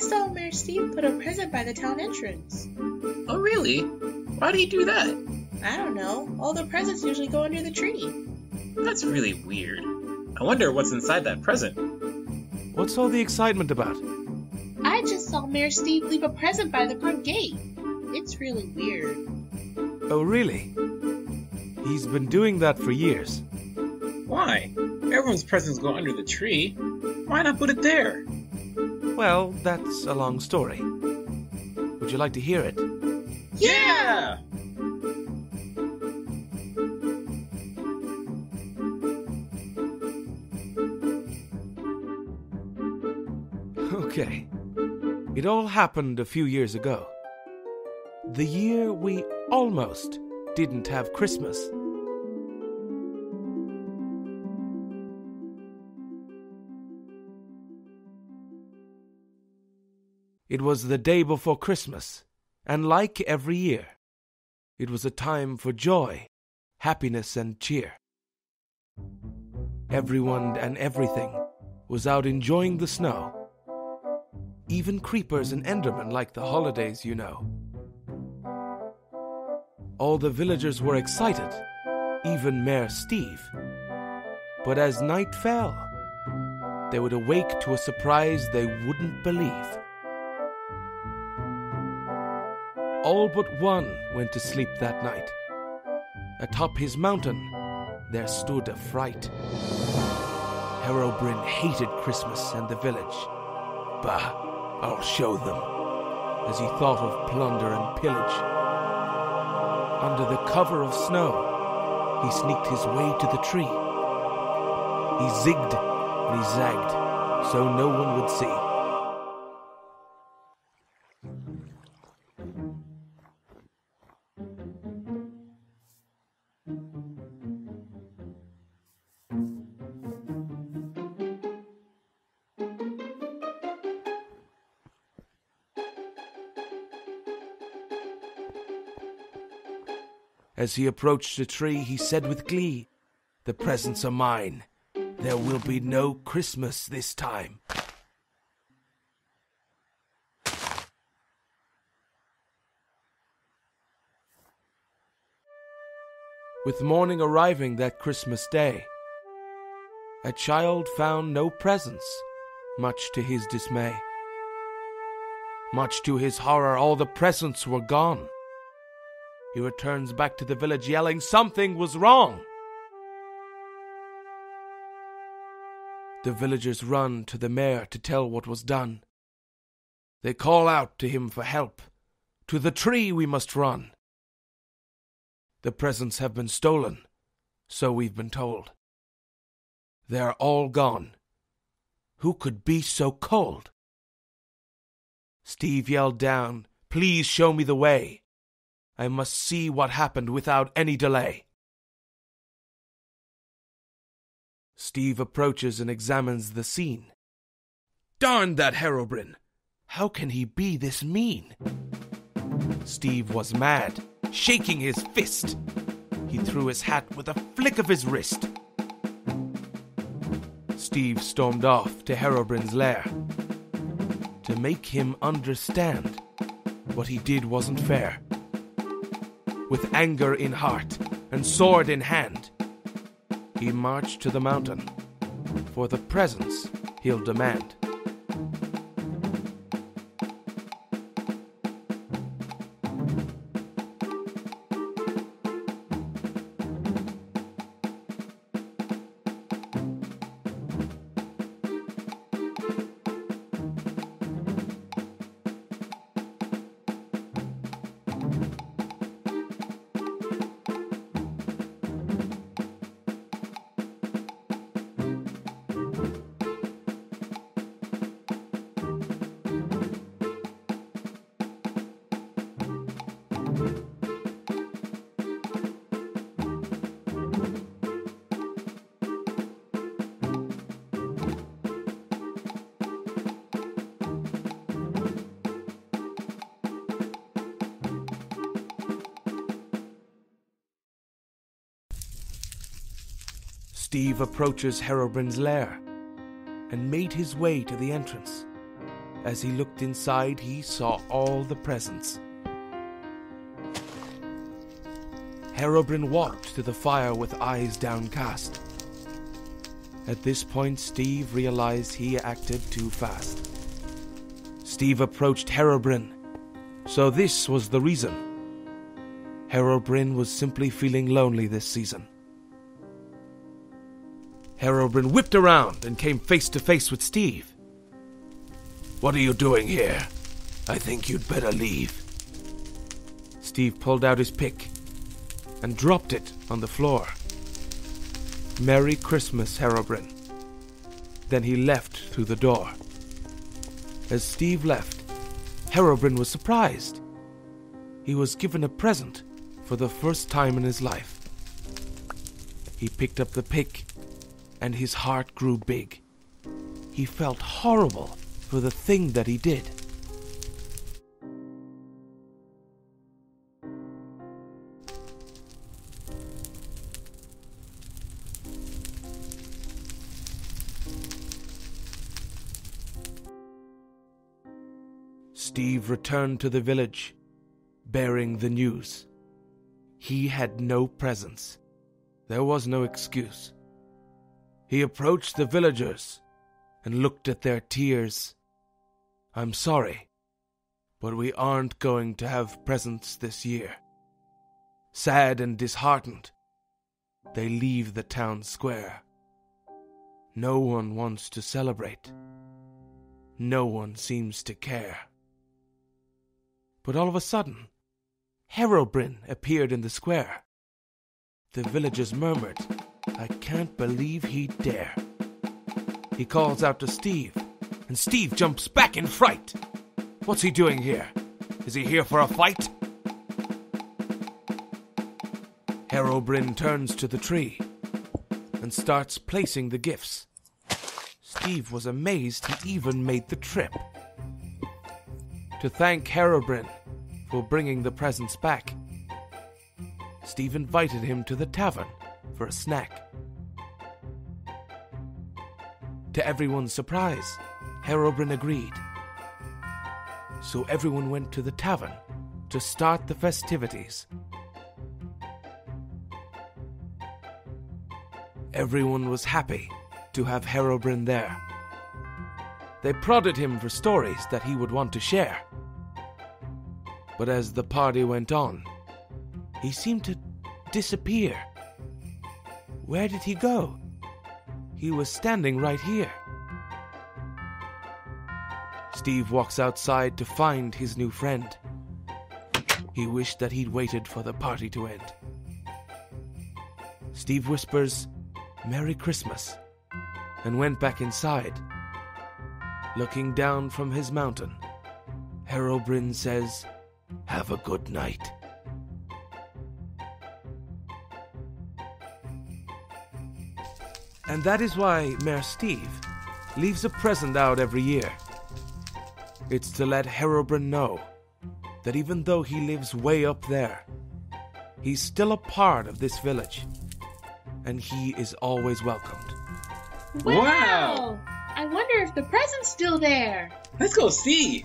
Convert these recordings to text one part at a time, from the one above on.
saw Mayor Steve put a present by the town entrance. Oh, really? Why'd he do that? I don't know. All the presents usually go under the tree. That's really weird. I wonder what's inside that present. What's all the excitement about? I just saw Mayor Steve leave a present by the front gate. It's really weird. Oh, really? He's been doing that for years. Why? Everyone's presents go under the tree. Why not put it there? Well, that's a long story. Would you like to hear it? Yeah! Okay. It all happened a few years ago. The year we almost didn't have Christmas. It was the day before Christmas, and like every year, it was a time for joy, happiness, and cheer. Everyone and everything was out enjoying the snow. Even creepers and endermen like the holidays, you know. All the villagers were excited, even Mayor Steve. But as night fell, they would awake to a surprise they wouldn't believe. All but one went to sleep that night. Atop his mountain, there stood a fright. Herobrine hated Christmas and the village. Bah, I'll show them, as he thought of plunder and pillage. Under the cover of snow, he sneaked his way to the tree. He zigged and he zagged, so no one would see. As he approached the tree, he said with glee, "The presents are mine. There will be no Christmas this time." With morning arriving that Christmas day, a child found no presents, much to his dismay. Much to his horror, all the presents were gone. He returns back to the village yelling something was wrong. The villagers run to the mayor to tell what was done. They call out to him for help. To the tree we must run. The presents have been stolen, so we've been told. They're all gone. Who could be so cold? Steve yelled down, "Please show me the way. I must see what happened without any delay." Steve approaches and examines the scene. Darn that Herobrine! How can he be this mean? Steve was mad, shaking his fist. He threw his hat with a flick of his wrist. Steve stormed off to Herobrine's lair. To make him understand, what he did wasn't fair. With anger in heart and sword in hand, he marched to the mountain. For the presents he'll demand. Steve approaches Herobrine's lair and made his way to the entrance. As he looked inside, he saw all the presents. Herobrine walked to the fire with eyes downcast. At this point, Steve realized he acted too fast. Steve approached Herobrine. So this was the reason. Herobrine was simply feeling lonely this season. Herobrine whipped around and came face to face with Steve. "What are you doing here? I think you'd better leave." Steve pulled out his pick and dropped it on the floor. "Merry Christmas, Herobrine." Then he left through the door. As Steve left, Herobrine was surprised. He was given a present for the first time in his life. He picked up the pick, and his heart grew big. He felt horrible for the thing that he did. Steve returned to the village, bearing the news. He had no presents. There was no excuse. He approached the villagers and looked at their tears. "I'm sorry, but we aren't going to have presents this year." Sad and disheartened, they leave the town square. No one wants to celebrate. No one seems to care. But all of a sudden, Herobrine appeared in the square. The villagers murmured, "I can't believe he'd dare." He calls out to Steve, and Steve jumps back in fright. What's he doing here? Is he here for a fight? Herobrine turns to the tree and starts placing the gifts. Steve was amazed he even made the trip. To thank Herobrine for bringing the presents back, Steve invited him to the tavern for a snack. To everyone's surprise, Herobrine agreed. So everyone went to the tavern to start the festivities. Everyone was happy to have Herobrine there. They prodded him for stories that he would want to share. But as the party went on, he seemed to disappear. Where did he go? He was standing right here. Steve walks outside to find his new friend. He wished that he'd waited for the party to end. Steve whispers, "Merry Christmas," and went back inside. Looking down from his mountain, Herobrine says, "Have a good night." And that is why Mayor Steve leaves a present out every year. It's to let Herobrine know that even though he lives way up there, he's still a part of this village, and he is always welcomed. Wow! I wonder if the present's still there. Let's go see!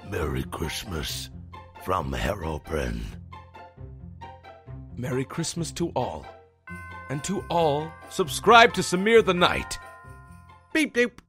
Merry Christmas from Herobrine. Merry Christmas to all, And to all, subscribe to Samir the Knight. Beep doop.